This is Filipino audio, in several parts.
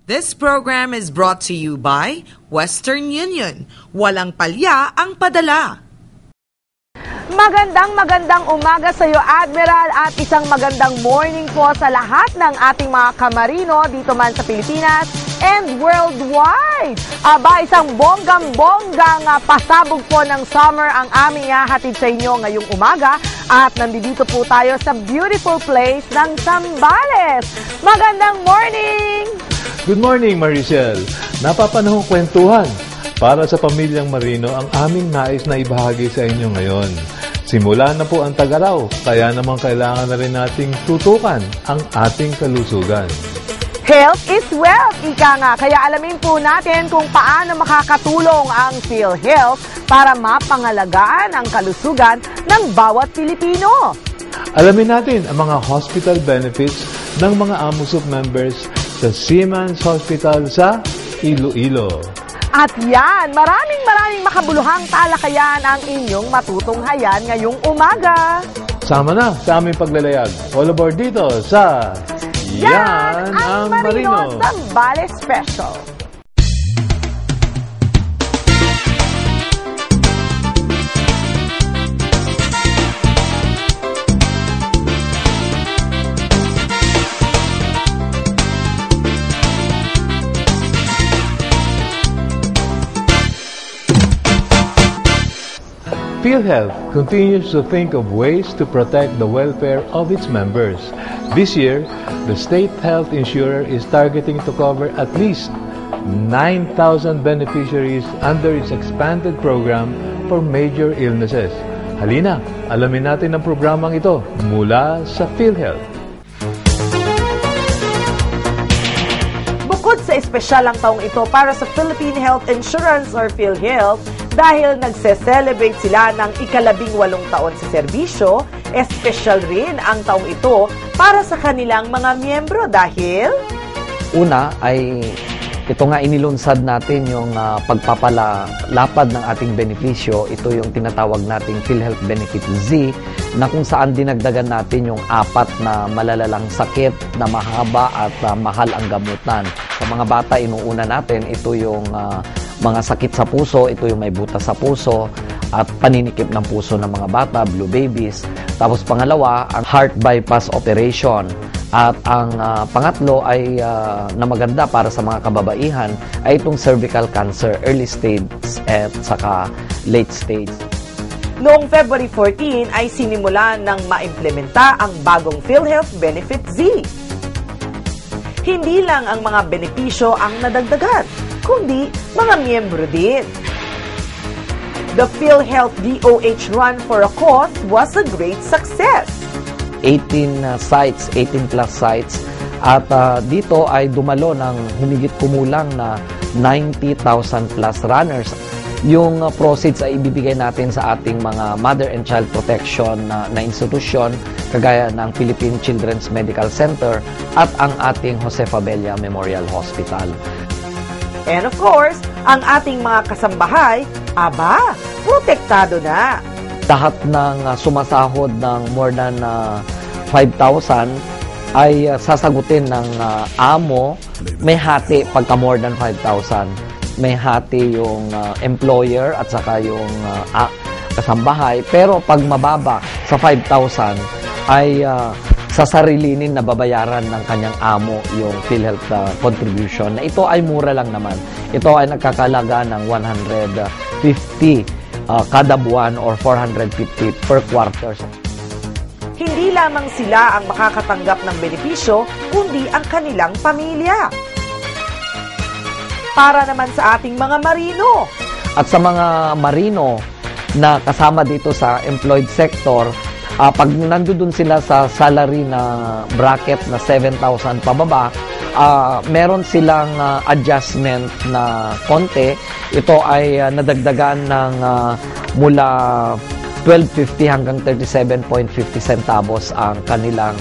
This program is brought to you by Western Union. Walang palya ang padala. Magandang umaga sa iyo, Admiral, at isang magandang morning po sa lahat ng ating mga kamarino dito man sa Pilipinas and worldwide. Aba, isang bonggang-bonggang pasabog po ng summer ang aming hatid sa inyo ngayong umaga at nandito po tayo sa beautiful place ng Zambales. Magandang morning! Good morning, Maricel. Napapanahong kwentuhan. Para sa pamilyang Marino, ang aming nais na ibahagi sa inyo ngayon. Simula na po ang tag-araw, kaya naman kailangan na rin nating tutukan ang ating kalusugan. Health is wealth, ika nga. Kaya alamin po natin kung paano makakatulong ang PhilHealth para mapangalagaan ang kalusugan ng bawat Pilipino. Alamin natin ang mga hospital benefits ng mga AMUSUP members sa Seamen's Hospital sa Iloilo. At yan, maraming makabuluhang talakayan ang inyong matutunghayan ngayong umaga. Sama na sa aming paglalayag. All aboard dito sa Yan ang Marino Zambales Special. PhilHealth continues to think of ways to protect the welfare of its members. This year, the state health insurer is targeting to cover at least 9,000 beneficiaries under its expanded program for major illnesses. Halina, alamin natin ang programang ito mula sa PhilHealth. Bukod sa espesyal ang taong ito para sa Philippine Health Insurance or PhilHealth, dahil nagse-celebrate sila ng ika-18 taon sa serbisyo, espesyal rin ang taong ito para sa kanilang mga miyembro dahil... Una ay ito nga inilunsad natin yung pagpapalapad ng ating benepisyo. Ito yung tinatawag nating PhilHealth Benefit Z na kung saan dinagdagan natin yung 4 na malalalang sakit na mahaba at mahal ang gamutan. Sa mga bata, inuuna natin, ito yung mga sakit sa puso, ito yung may butas sa puso at paninikip ng puso ng mga bata, blue babies. Tapos pangalawa, ang heart bypass operation. At ang pangatlo ay na maganda para sa mga kababaihan ay itong cervical cancer, early stage at saka late stage. Noong February 14 ay sinimulan ng maimplementa ang bagong PhilHealth Benefit Z. Hindi lang ang mga benepisyo ang nadagdagan, kundi mga miyembro din. The PhilHealth DOH Run for a Cause was a great success. 18 sites, 18 plus sites, at dito ay dumalo ng humigit kumulang na 90,000 plus runners. Yung proceeds ay ibibigay natin sa ating mga mother and child protection na institusyon kagaya ng Philippine Children's Medical Center at ang ating Josefa Bella Memorial Hospital. And of course, ang ating mga kasambahay, protektado na. Lahat ng sumasahod ng more than 5,000 ay sasagutin ng amo. May hati pagka more than 5,000. May hati yung employer at saka yung kasambahay. Pero pag mababa sa 5,000 ay sasarilinin na babayaran ng kanyang amo yung PhilHealth contribution. Na ito ay mura lang naman. Ito ay nagkakalaga ng 150 kada buwan or 450 per quarter. Hindi lamang sila ang makakatanggap ng benepisyo, kundi ang kanilang pamilya. Para naman sa ating mga marino. At sa mga marino na kasama dito sa employed sector, pag nandoon sila sa salary na bracket na 7,000 pababa, meron silang adjustment na konti. Ito ay nadagdagan ng mula 12.50 hanggang 37.50 centavos ang kanilang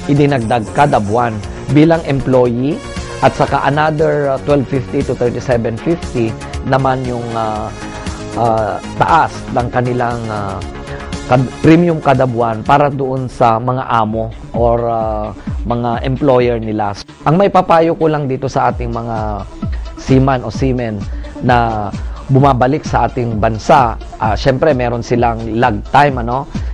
idinagdag kada buwan bilang employee, at saka another 12.50 to 37.50 naman yung taas ng kanilang premium kada buwan para doon sa mga amo or mga employer nila. Ang may papayo ko lang dito sa ating mga seaman o seamen na bumabalik sa ating bansa, syempre meron silang lag time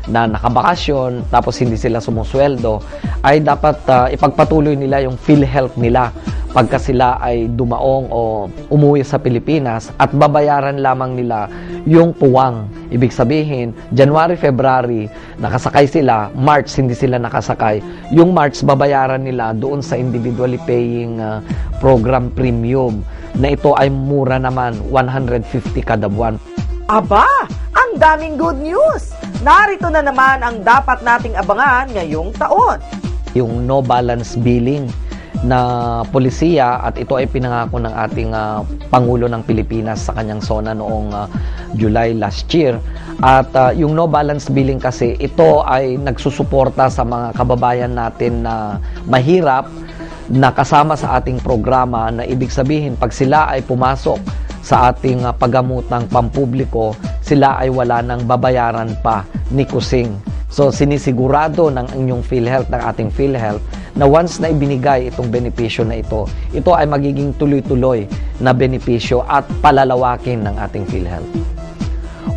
na nakabakasyon tapos hindi sila sumusweldo, ay dapat ipagpatuloy nila yung PhilHealth nila pagka sila ay dumaong o umuwi sa Pilipinas at babayaran lamang nila yung puwang. Ibig sabihin, January, February, nakasakay sila, March, hindi sila nakasakay. Yung March, babayaran nila doon sa individually paying program premium na ito ay mura naman, 150 kada buwan. Aba, ang daming good news! Narito na naman ang dapat nating abangan ngayong taon. Yung no balance billing na polisiya, at ito ay pinangako ng ating Pangulo ng Pilipinas sa kanyang SONA noong July last year. At yung no balance billing kasi, ito ay nagsusuporta sa mga kababayan natin na mahirap na kasama sa ating programa, na ibig sabihin pag sila ay pumasok sa ating paggamutang pampubliko, sila ay wala nang babayaran pa ni kusing. So sinisigurado ng inyong PhilHealth, ng ating PhilHealth, na once na ibinigay itong benepisyo na ito ay magiging tuloy-tuloy na benepisyo at palalawakin ng ating PhilHealth.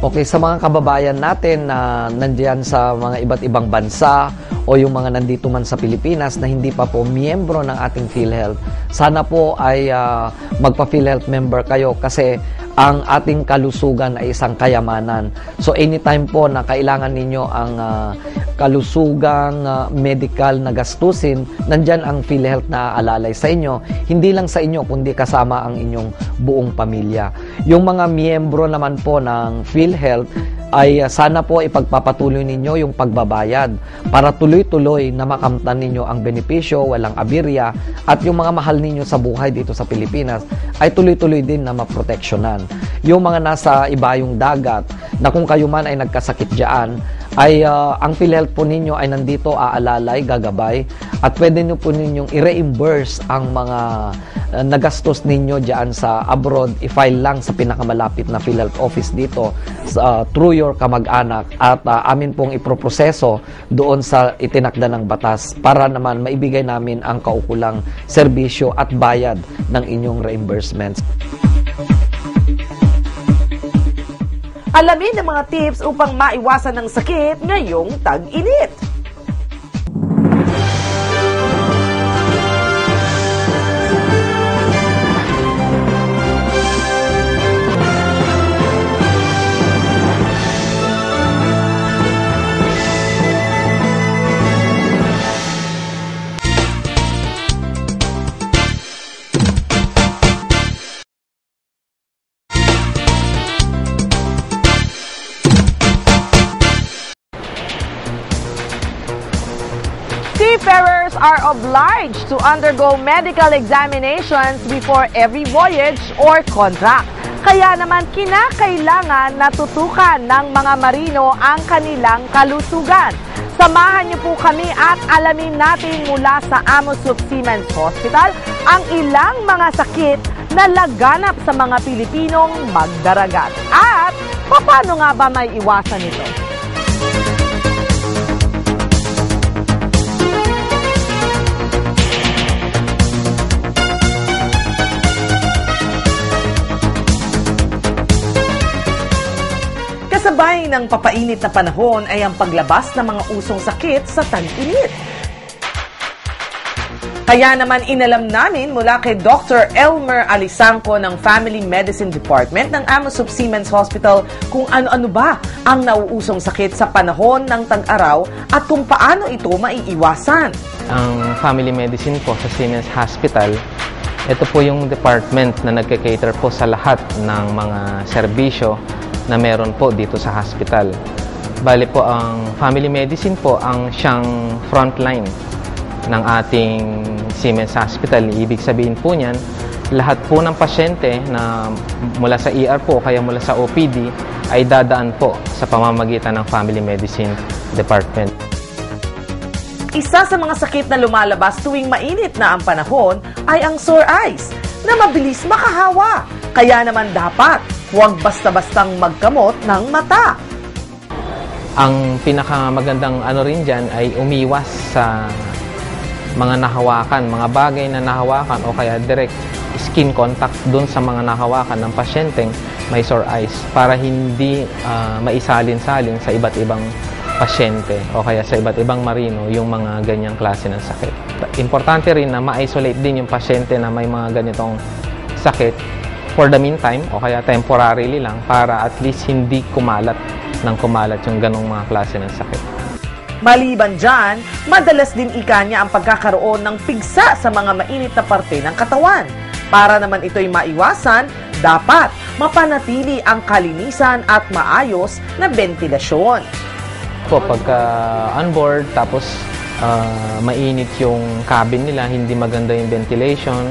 Okay, sa mga kababayan natin na nandiyan sa mga iba't ibang bansa o yung mga nandito man sa Pilipinas na hindi pa po miyembro ng ating PhilHealth, sana po ay magpa-PhilHealth member kayo kasi ang ating kalusugan ay isang kayamanan. So anytime po na kailangan ninyo ang kalusugang medical na gastusin, nandyan ang PhilHealth na aalalay sa inyo. Hindi lang sa inyo, kundi kasama ang inyong buong pamilya. Yung mga miyembro naman po ng PhilHealth ay sana po ipagpapatuloy ninyo yung pagbabayad para tuloy-tuloy na makamtan ninyo ang benepisyo, walang abirya, at yung mga mahal ninyo sa buhay dito sa Pilipinas ay tuloy-tuloy din na maproteksyonan. Yung mga nasa ibayong dagat na kung kayo man ay nagkasakit dyan, ay ang PhilHealth po ninyo ay nandito aalalay, gagabay, at pwede nyo po ninyong i-reimburse ang mga nagastos ninyo dyan sa abroad. I-file lang sa pinakamalapit na PhilHealth office dito through your kamag-anak, at amin pong iproproseso doon sa itinakda ng batas para naman maibigay namin ang kaukulang serbisyo at bayad ng inyong reimbursements. Alamin ang mga tips upang maiwasan ng sakit ngayong tag-init. Seafarers are obliged to undergo medical examinations before every voyage or contract. Kaya naman kinakailangan na tutukan ng mga marino ang kanilang kalusugan. Samahan niyo po kami at alamin natin mula sa Amosup Seamen's Hospital ang ilang mga sakit na laganap sa mga Pilipinong magdaragat. At paano nga ba may iwasan ito? Kasabay ng papainit na panahon ay ang paglabas ng mga usong sakit sa tag-init. Kaya naman inalam namin mula kay Dr. Elmer Alisangco ng Family Medicine Department ng Amosup Seamen's Hospital kung ano-ano ba ang nauusong sakit sa panahon ng tag-araw at kung paano ito maiiwasan. Ang Family Medicine po sa Seamen's Hospital, ito po yung department na nagka-cater po sa lahat ng mga serbisyo na meron po dito sa hospital. Bali po ang family medicine po ang siyang frontline ng ating Seamen's Hospital. Ibig sabihin po niyan, lahat po ng pasyente na mula sa ER po kaya mula sa OPD ay dadaan po sa pamamagitan ng family medicine department. Isa sa mga sakit na lumalabas tuwing mainit na ang panahon ay ang sore eyes na mabilis makahawa. Kaya naman dapat huwag basta-bastang magkamot ng mata. Ang pinakamagandang ano rin dyan ay umiwas sa mga nahawakan, mga bagay na nahawakan o kaya direct skin contact dun sa mga nahawakan ng pasyenteng may sore eyes para hindi maisalin-salin sa iba't ibang pasyente o kaya sa iba't ibang marino yung mga ganyang klase ng sakit. Importante rin na ma-isolate din yung pasyente na may mga ganitong sakit for the meantime o kaya temporarily lang para at least hindi kumalat yung ganong mga klase ng sakit. Maliban dyan, madalas din niya ang pagkakaroon ng pigsa sa mga mainit na parte ng katawan. Para naman ito'y maiwasan, dapat mapanatili ang kalinisan at maayos na ventilasyon. Pagka on-board, tapos mainit yung cabin nila, hindi maganda yung ventilation.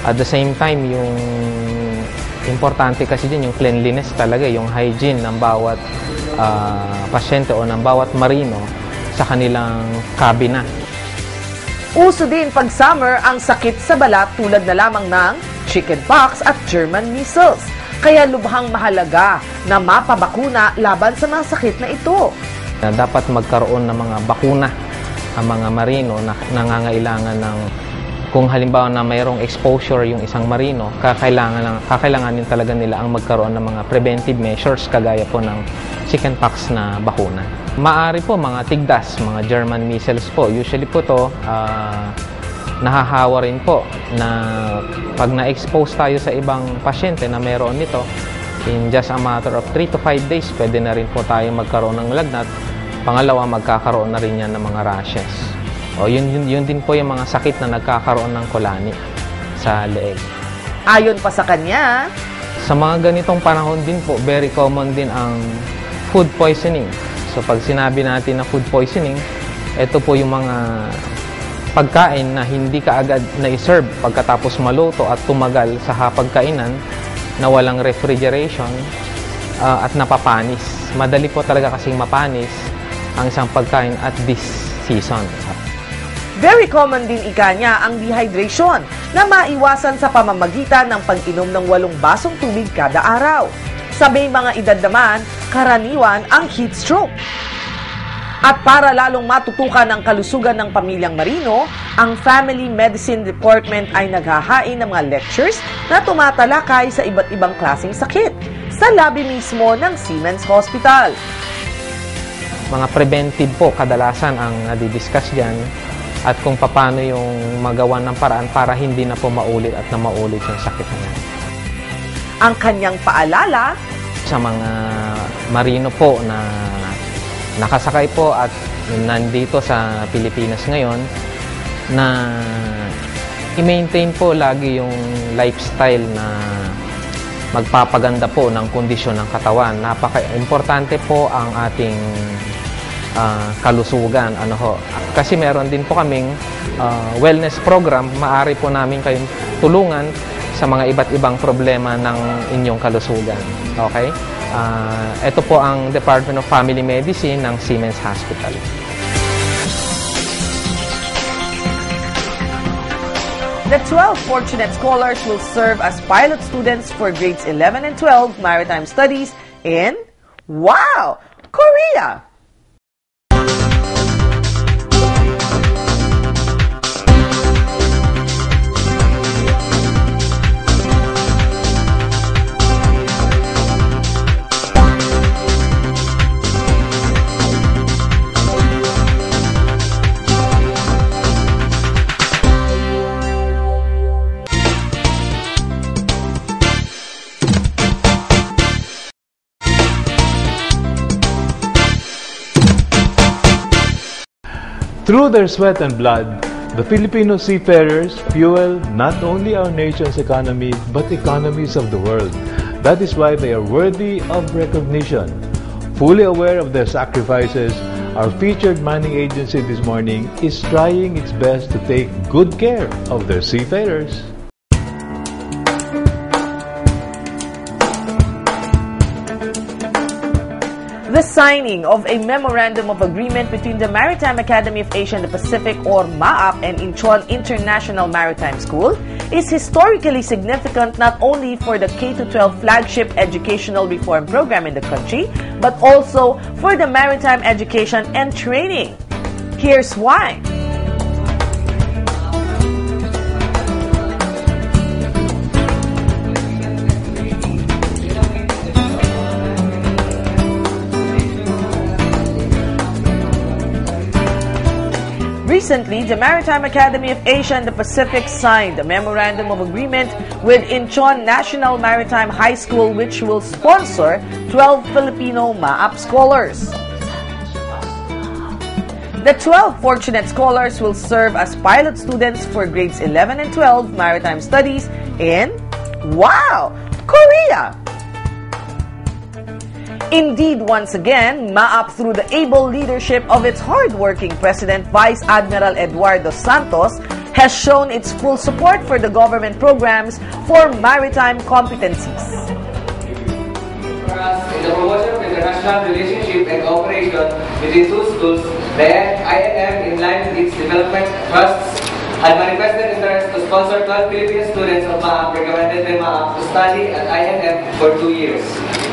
At the same time, yung importante kasi din yung cleanliness talaga, yung hygiene ng bawat pasyente o ng bawat marino sa kanilang kabina. Uso din pag summer ang sakit sa balat tulad na lamang ng chickenpox at German measles. Kaya lubhang mahalaga na mapabakuna laban sa mga sakit na ito. Dapat magkaroon ng mga bakuna ang mga marino na nangangailangan ng, kung halimbawa na mayroong exposure yung isang marino, kakailanganin talaga nila ang magkaroon ng mga preventive measures kagaya po ng chickenpox na bakuna. Maaari po mga tigdas, mga German measles po. Usually po to nahahawa rin po na pag na-expose tayo sa ibang pasyente na mayroon nito, in just a matter of 3 to 5 days, pwede na rin po tayo magkaroon ng lagnat. Pangalawa, magkakaroon na rin yan ng mga rashes. O yun din po yung mga sakit na nagkakaroon ng kulani sa leeg. Ayon pa sa kanya, sa mga ganitong panahon din po, very common din ang food poisoning. So pag sinabi natin na food poisoning, ito po yung mga pagkain na hindi kaagad na-serve pagkatapos maluto at tumagal sa hapagkainan na walang refrigeration at napapanis. Madali po talaga kasing mapanis ang isang pagkain at this season. very common din niya ang dehydration na maiwasan sa pamamagitan ng pag-inom ng 8 basong tubig kada araw. Sa may mga edad naman, karaniwan ang heat stroke. At para lalong matutukan ang kalusugan ng pamilyang marino, ang Family Medicine Department ay naghahain ng mga lectures na tumatalakay sa iba't ibang klaseng sakit sa labi mismo ng Siemens Hospital. Mga preventive po kadalasan ang nadidiscuss dyan at kung paano yung magawa ng paraan para hindi na po maulit at na maulit yung sakit na yan. Ang kanyang paalala sa mga marino po na nakasakay po at nandito sa Pilipinas ngayon na i-maintain po lagi yung lifestyle na magpapaganda po ng kondisyon ng katawan. Napaka-importante po ang ating kalusugan. Kasi meron din po kaming wellness program. Maaari po namin kayong tulungan sa mga iba't ibang problema ng inyong kalusugan. Okay? Ito po ang Department of Family Medicine ng Siemens Hospital. The 12 fortunate scholars will serve as pilot students for grades 11 and 12 maritime studies in, wow, Korea! Through their sweat and blood, the Filipino seafarers fuel not only our nation's economy, but economies of the world. That is why they are worthy of recognition. Fully aware of their sacrifices, our featured mining agency this morning is trying its best to take good care of their seafarers. The signing of a Memorandum of Agreement between the Maritime Academy of Asia and the Pacific, or MAAP, and Incheon International Maritime School is historically significant not only for the K-12 flagship educational reform program in the country, but also for the maritime education and training. Here's why. Recently, the Maritime Academy of Asia and the Pacific signed a Memorandum of Agreement with Incheon National Maritime High School, which will sponsor 12 Filipino MAAP scholars. The 12 fortunate scholars will serve as pilot students for grades 11 and 12 maritime studies in, wow, Korea! Indeed, once again, MAAP, through the able leadership of its hardworking President Vice Admiral Eduardo Santos, has shown its full support for the government programs for maritime competencies. For us, in the promotion of international relationship and cooperation between two schools, the INM, in line with its development trusts, had manifested interest to sponsor 12 Filipino students of MAAP recommended by MAAP to study at INM for 2 years.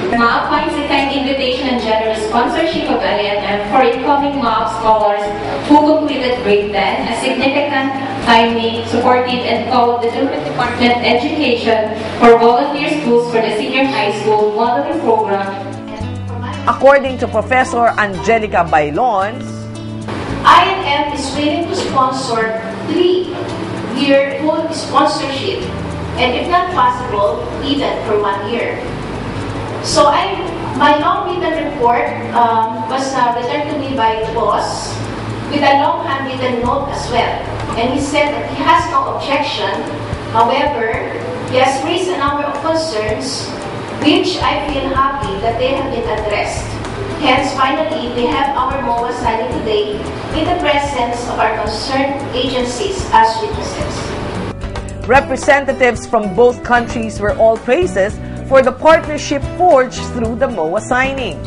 MAAP finds a kind invitation and generous sponsorship of INM for incoming MAAP scholars who completed grade 10, a significant, timely, supportive, and co-determined department education for volunteer schools for the senior high school modeling program. According to Professor Angelica Bailon, INM is willing to sponsor 3-year full sponsorship, and if not possible, even for 1 year. So my long written report was returned to me by the boss with a long handwritten note as well. And he said that he has no objection. However, he has raised a number of concerns which I feel happy that they have been addressed. Hence, finally, we have our MOA signing today in the presence of our concerned agencies as witnesses. representatives from both countries were all praises for the partnership forged through the MOA signing.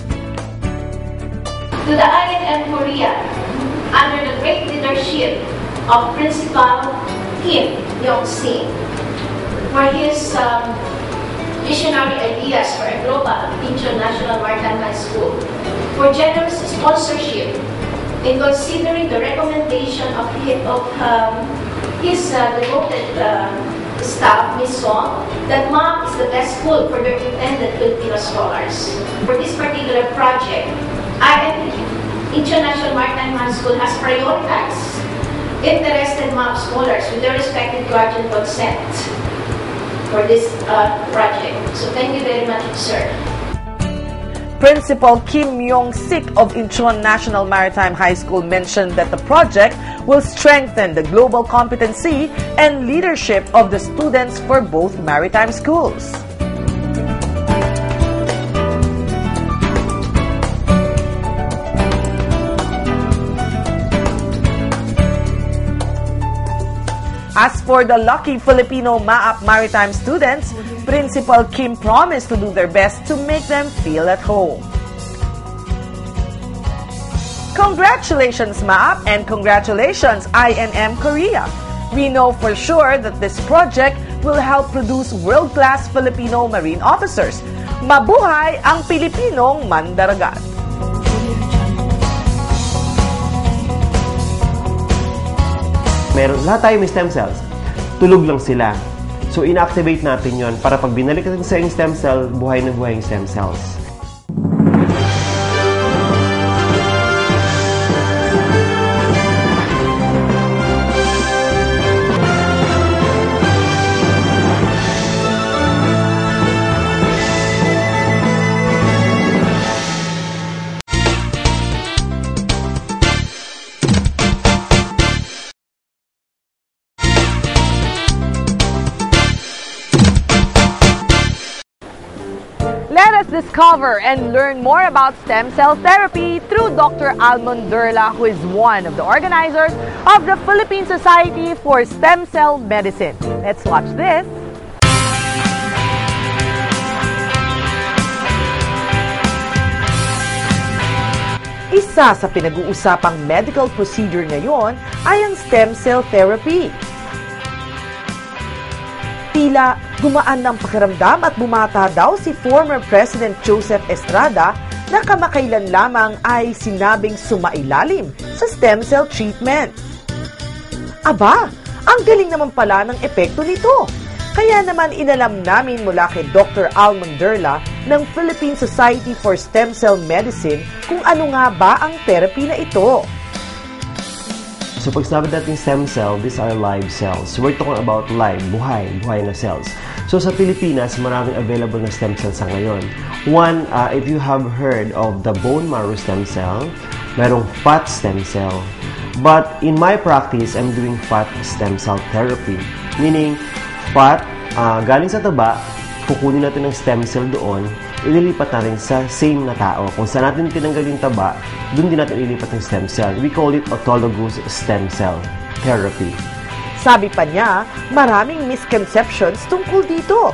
To the INM Korea, under the great leadership of Principal Kim Yong-sik, for his visionary ideas for a global international maritime high school, for generous sponsorship in considering the recommendation of his devoted staff, Ms. Song, that MAAP is the best school for their intended Filipino scholars. For this particular project, INM International Maritime High School has prioritized interested MAAP scholars with their respective guardian consent for this project. So thank you very much, sir. Principal Kim Yong-sik of Incheon National Maritime High School mentioned that the project will strengthen the global competency and leadership of the students for both maritime schools. As for the lucky Filipino MAAP maritime students, Principal Kim promised to do their best to make them feel at home. Congratulations MAAP and congratulations INM Korea. We know for sure that this project will help produce world-class Filipino marine officers. Mabuhay ang Pilipinong mandaragat! Lahat tayo may stem cells. Tulog lang sila. So, inactivate natin yon para pag binalik natin sa yung stem cell, buhay na buhay yung stem cells. Let us discover and learn more about stem cell therapy through Dr. Almond Durla, who is one of the organizers of the Philippine Society for Stem Cell Medicine. Let's watch this. Isa sa pinag-uusapang medical procedure ngayon ay ang stem cell therapy. Tila gumaan ng pakiramdam at bumata daw si former President Joseph Estrada na kamakailan lamang ay sinabing sumailalim sa stem cell treatment. Aba, ang galing naman pala ng epekto nito. Kaya naman inalam namin mula kay Dr. Al Manderla ng Philippine Society for Stem Cell Medicine kung ano nga ba ang therapy na ito. So pag sinabi natin stem cell, these are live cells. We're talking about live, buhay na cells. So sa Pilipinas, maraming available na stem cells sa ngayon. One, if you have heard of the bone marrow stem cell, merong fat stem cell. But in my practice, I'm doing fat stem cell therapy. Meaning, fat, galing sa taba, kukunin natin ng stem cell doon, ililipat natin sa same na tao. Kung saan natin tinanggal yung taba, doon din natin ililipat ng stem cell. We call it autologous stem cell therapy. Sabi pa niya, maraming misconceptions tungkol dito.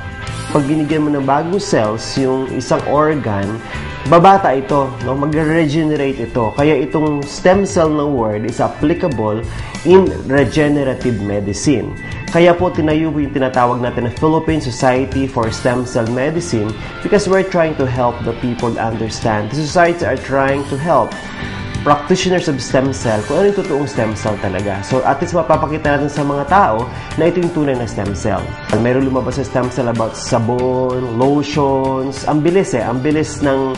Pag binigyan mo ng bagong cells, yung isang organ, babata ito, no? Mag-regenerate ito. Kaya itong stem cell na word is applicable in regenerative medicine. Kaya po tinayo po yung tinatawag natin na Philippine Society for Stem Cell Medicine because we're trying to help the people understand. The society are trying to help practitioners of stem cell kung ano yung totoong stem cell talaga. So at least mapapakita natin sa mga tao na ito yung tunay na stem cell. Mayroon lumabas sa stem cell about sabon, lotions. Ang bilis ng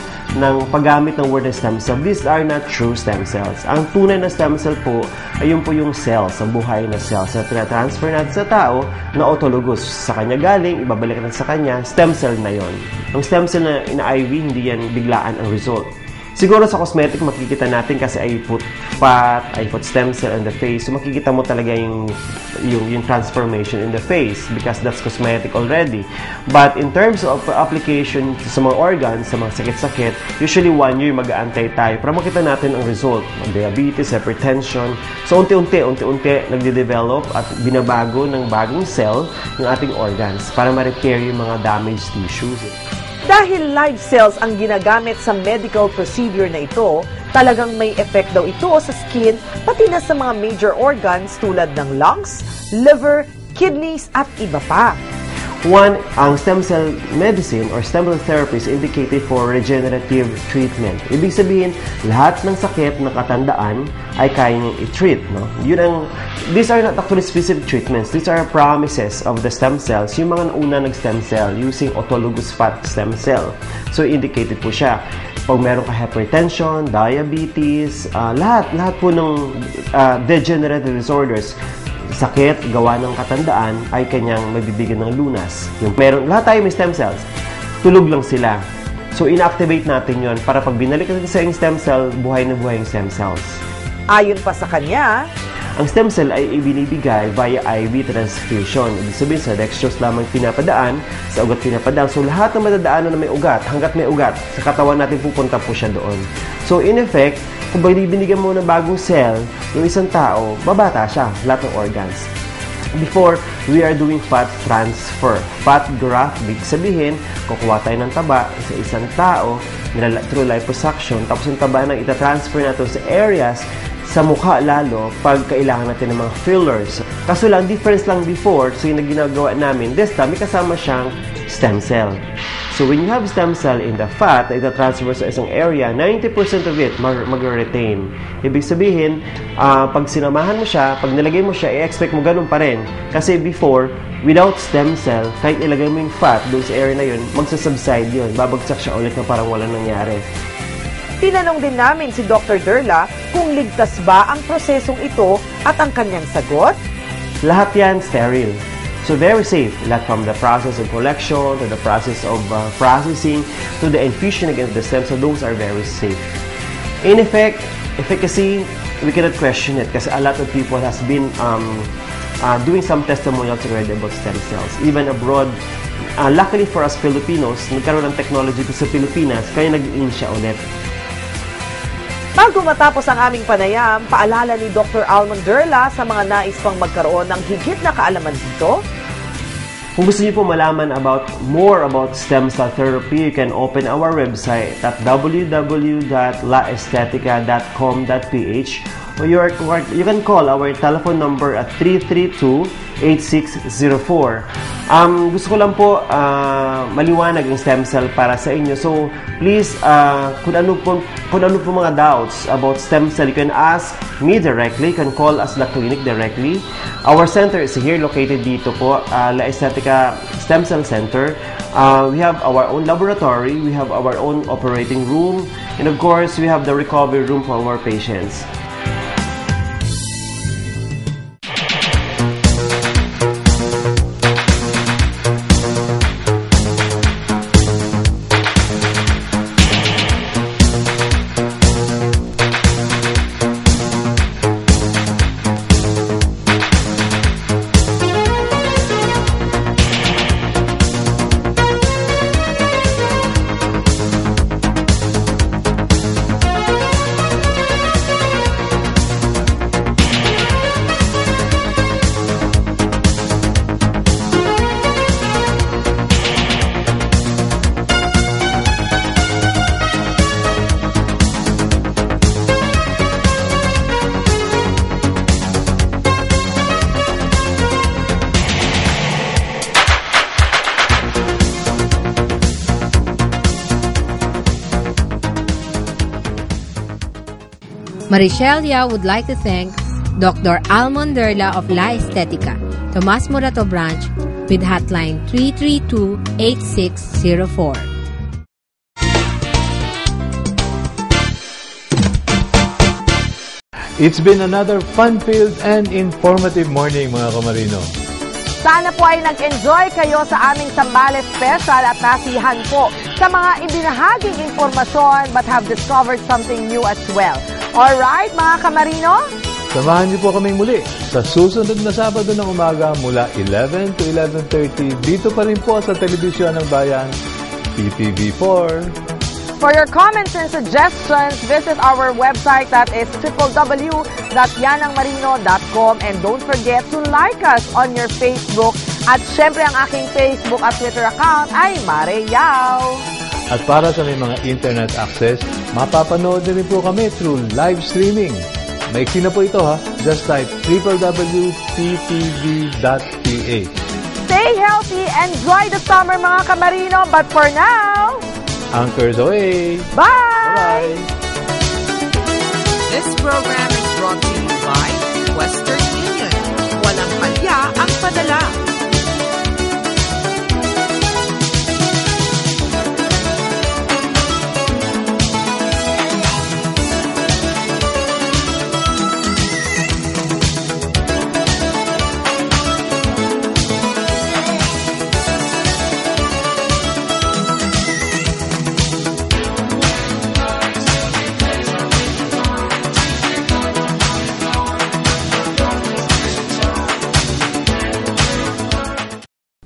paggamit ng word na stem cell. These are not true stem cells. Ang tunay na stem cell po ay yun po yung cells, ang buhay na cells na tinatransfer natin sa tao na autologous. Sa kanya galing, ibabalik natin sa kanya, stem cell na yon. Ang stem cell na ina-IV, hindi yan biglaan ang result. Siguro sa cosmetic makikita natin kasi I put fat, I put stem cell in the face. So makikita mo talaga yung transformation in the face because that's cosmetic already. But in terms of application sa mga organs, sa mga sakit-sakit, usually 1 year mag-aantay tayo para makita natin ang result. Diabetes, hypertension. So unti-unti nagde-develop at binabago ng bagong cell ng ating organs para ma-repair yung mga damaged tissues. Dahil live cells ang ginagamit sa medical procedure na ito, talagang may effect daw ito sa skin pati na sa mga major organs tulad ng lungs, liver, kidneys at iba pa. One, ang stem cell medicine or stem cell therapy is indicated for regenerative treatment. Ibig sabihin, lahat ng sakit na katandaan ay kaya niyang i-treat. No? These are not actually specific treatments. These are promises of the stem cells. Yung mga nauna nag-stem cell using autologous fat stem cell. So, indicated po siya. Pag meron ka hypertension, diabetes, lahat po ng degenerative disorders, sakit, gawa ng katandaan, ay kanyang mabibigyan ng lunas. Lahat tayo may stem cells. Tulog lang sila. So, inactivate natin yon para pag binalik natin sa yung stem cell, buhay na buhay yung stem cells. Ayon pa sa kanya, ang stem cell ay ibinibigay via IV transfusion. Ibig sabihin, sa dextrose lamang pinapadaan, sa ugat pinapadaan. So, lahat ng madadaanan na may ugat, hanggat may ugat, sa katawan natin pupunta po siya doon. So, in effect, kung binibigyan mo ng bagong cell, yung isang tao, babata siya, lahat ng organs. Before, we are doing fat transfer. Fat graft, big sabihin, kukuha tayo ng taba sa isang tao, through liposuction, tapos yung taba na itatransfer natin sa areas sa mukha lalo pag kailangan natin ng mga fillers. Kaso lang, difference lang before, so yung ginagawa namin, this time, may kasama siyang stem cell. So when you have stem cell in the fat na ita-transfer sa isang area, 90% of it mag-retain. Ibig sabihin, pag sinamahan mo siya, pag nilagay mo siya, i-expect mo ganun pa rin. Kasi before, without stem cell, kahit ilagay mo yung fat doon sa area na yun, magsasubside yun. Babagsak siya ulit na parang walang nangyari. tinanong din namin si Dr. Derla kung ligtas ba ang prosesong ito at ang kanyang sagot. Lahat yan sterile. So very safe, lahat from the process of collection to the process of processing to the infusion against the stem, so those are very safe. In effect, efficacy, we cannot question it kasi a lot of people has been doing some testimonials already about stem cells, even abroad. Luckily for us Filipinos, nagkaroon ng technology sa Pilipinas, kaya nag-in siya ulit. Bago matapos ang aming panayam, paalala ni Dr. Almond Derla sa mga nais pang magkaroon ng higit na kaalaman dito. Kung gusto niyo po malaman more about stem cell therapy, you can open our website at www.laestetica.com.ph, or you can call our telephone number at 332-8604. Gusto ko lang po maliwanag yung stem cell para sa inyo. So, please, kung ano po mga doubts about stem cell, you can ask me directly. You can call us the clinic directly. Our center is here, located dito po, La Estetica Stem Cell Center. We have our own laboratory, we have our own operating room, and of course, we have the recovery room for our patients. Marichelia would like to thank Dr. Almon Derla of La Estetica, Tomas Morato Branch, with hotline 332-8604. It's been another fun-filled and informative morning, mga kamarino. Sana po ay nag-enjoy kayo sa aming Sambales Special at nasihan po sa mga ibinahaging impormasyon but have discovered something new as well. Alright, mga kamarino? Samahan niyo po kaming muli sa susunod na Sabado ng umaga mula 11 to 11:30 dito pa rin po sa Telebisyon ng Bayan, PTV4. For your comments and suggestions, visit our website that is www.yanangmarino.com, and don't forget to like us on your Facebook. At syempre ang aking Facebook at Twitter account ay Mare Yao. At para sa may mga internet access, mapapanood din po kami through live streaming. Maiksi na po ito ha. Just type www.ptv.ph. Stay healthy, enjoy the summer mga kamarino, but for now, anchors away! Bye! Bye! This program is brought to you by Western Union. Walang palya ang padala.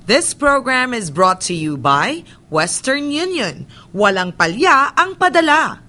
This program is brought to you by Western Union. Walang palya ang padala.